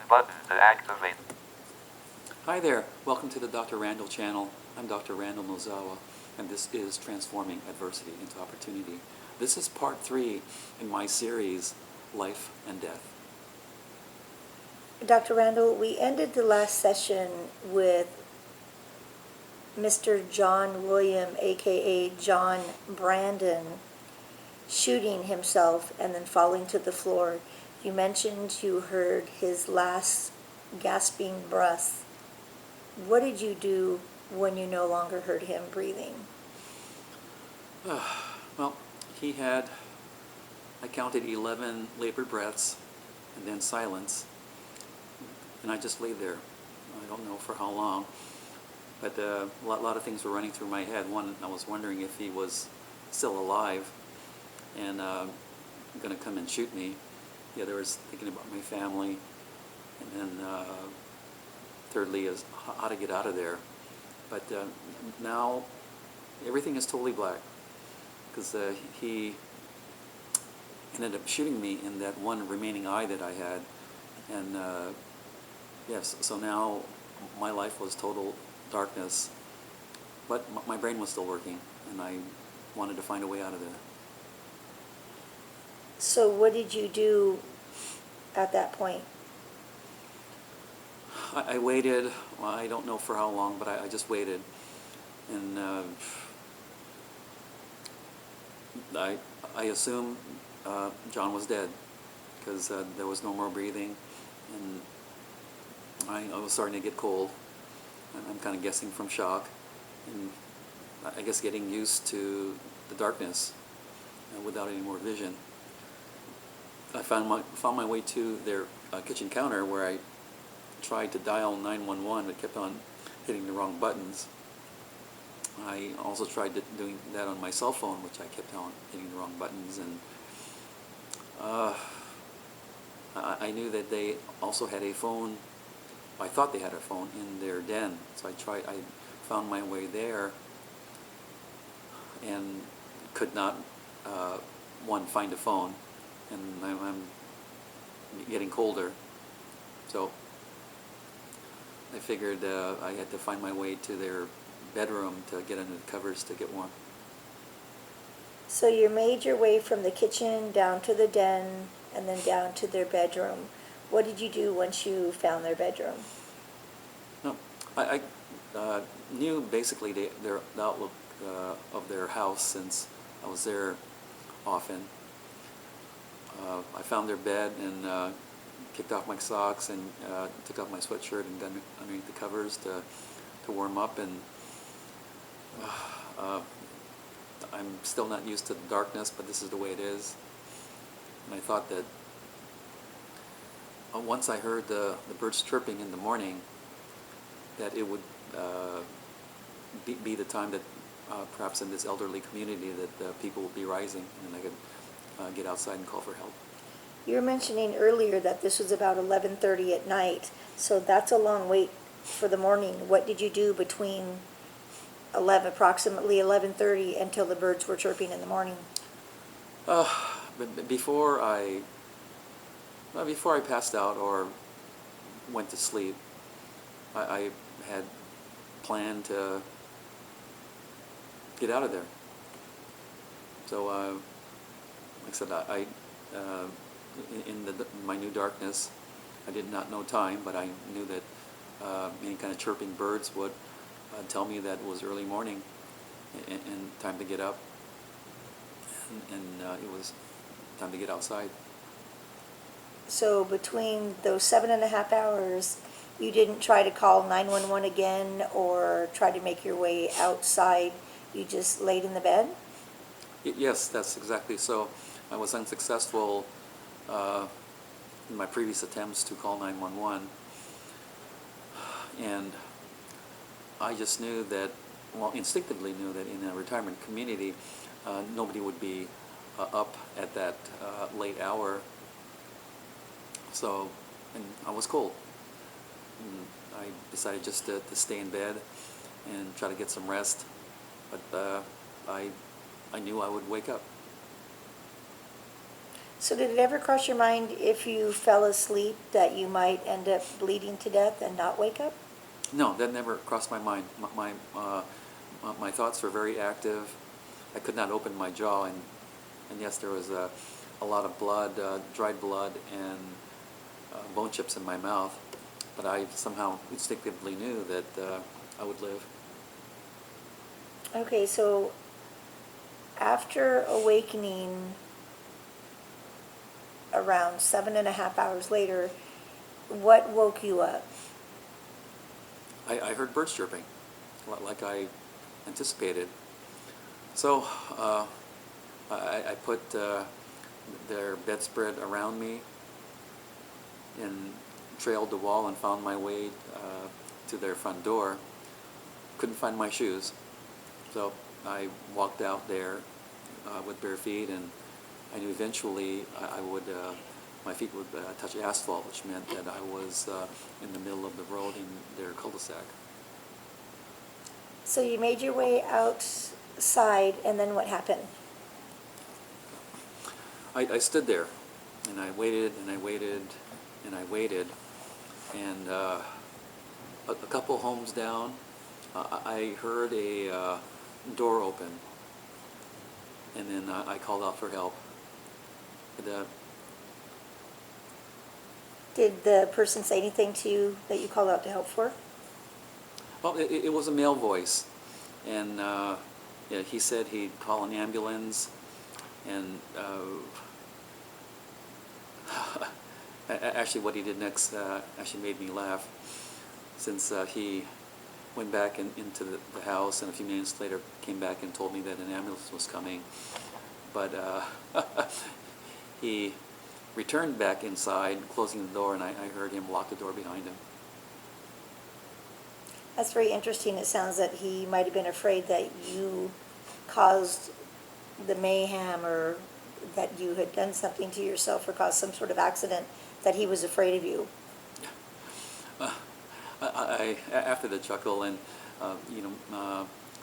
Button to activate. Hi there, welcome to the Dr. Randall channel. I'm Dr. Randall Nozawa, and this is Transforming Adversity into Opportunity. This is part 3 in my series, Life and Death. Dr. Randall, we ended the last session with Mr. John William, aka John Brandon, shooting himself and then falling to the floor. You mentioned you heard his last gasping breath. What did you do when you no longer heard him breathing? Well, he had, I counted 11 labored breaths and then silence, and I just laid there. I don't know for how long, but a lot of things were running through my head. One, I was wondering if he was still alive and going to come and shoot me. The other was thinking about my family, and then thirdly is how to get out of there. But now everything is totally black, because he ended up shooting me in that one remaining eye that I had. And yes, so now my life was total darkness, but my brain was still working, and I wanted to find a way out of there. So what did you do at that point? I waited. Well, I don't know for how long, but I just waited. And I assume John was dead, because there was no more breathing, and I was starting to get cold. I'm kind of guessing from shock, and I guess getting used to the darkness without any more vision. I found my way to their kitchen counter, where I tried to dial 911 but kept on hitting the wrong buttons. I also tried doing that on my cell phone, which I kept on hitting the wrong buttons, and I knew that they also had a phone. I thought they had a phone in their den, so I found my way there and could not find a phone, and I'm getting colder, so I figured I had to find my way to their bedroom to get under the covers to get warm. So you made your way from the kitchen down to the den and then down to their bedroom. What did you do once you found their bedroom? No, I knew basically the outlook of their house, since I was there often. I found their bed and kicked off my socks and took off my sweatshirt and got underneath the covers to warm up. And I'm still not used to the darkness, but this is the way it is. And I thought that once I heard the birds chirping in the morning, that it would be the time that perhaps in this elderly community that people will be rising, and I could get outside and call for help. You were mentioning earlier that this was about 11:30 at night, so that's a long wait for the morning. What did you do between approximately 11:30 until the birds were chirping in the morning? But before I passed out or went to sleep, I had planned to get out of there. So, like I said, in my new darkness, I did not know time, but I knew that any kind of chirping birds would tell me that it was early morning and time to get up, and it was time to get outside. So between those 7.5 hours, you didn't try to call 911 again or try to make your way outside? You just laid in the bed? Yes, that's exactly so. I was unsuccessful in my previous attempts to call 911, and I just knew that, well, instinctively knew that in a retirement community, nobody would be up at that late hour. So, and I was cold. And I decided just to stay in bed and try to get some rest, but I knew I would wake up. So did it ever cross your mind if you fell asleep that you might end up bleeding to death and not wake up? No, that never crossed my mind. My thoughts were very active. I could not open my jaw, and yes, there was a lot of blood, dried blood, and bone chips in my mouth. But I somehow instinctively knew that I would live. Okay, so after awakening around 7.5 hours later, what woke you up? I heard birds chirping, like I anticipated. So I put their bedspread around me and trailed the wall and found my way to their front door. Couldn't find my shoes, so I walked out there with bare feet, and I knew eventually I would, my feet would touch asphalt, which meant that I was in the middle of the road in their cul-de-sac. So you made your way outside, and then what happened? I stood there, and I waited, and I waited, and I waited, and a couple homes down, I heard a door open, and then I called out for help. But, Did the person say anything to you that you called out to help for? well, it was a male voice, and yeah, he said he'd call an ambulance, and actually what he did next actually made me laugh, since he went back into the house, and a few minutes later came back and told me that an ambulance was coming. But he returned back inside, closing the door, and I heard him lock the door behind him. That's very interesting. It sounds that he might have been afraid that you caused the mayhem, or that you had done something to yourself or caused some sort of accident, that he was afraid of you. After the chuckle, and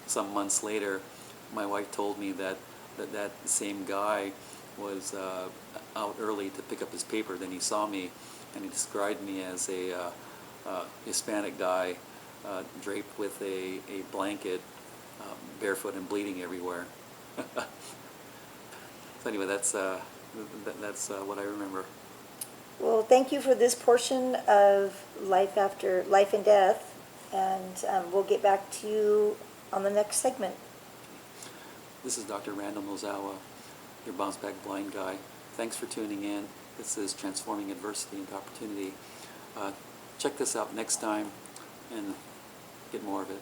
some months later, my wife told me that same guy was out early to pick up his paper. Then he saw me, and he described me as a Hispanic guy, draped with a blanket, barefoot and bleeding everywhere. So anyway, that's what I remember. Well, thank you for this portion of life after life and death, and we'll get back to you on the next segment. This is Dr. Randall Nozawa, your bounce back blind guy. Thanks for tuning in. This is Transforming Adversity into Opportunity. Check this out next time and get more of it.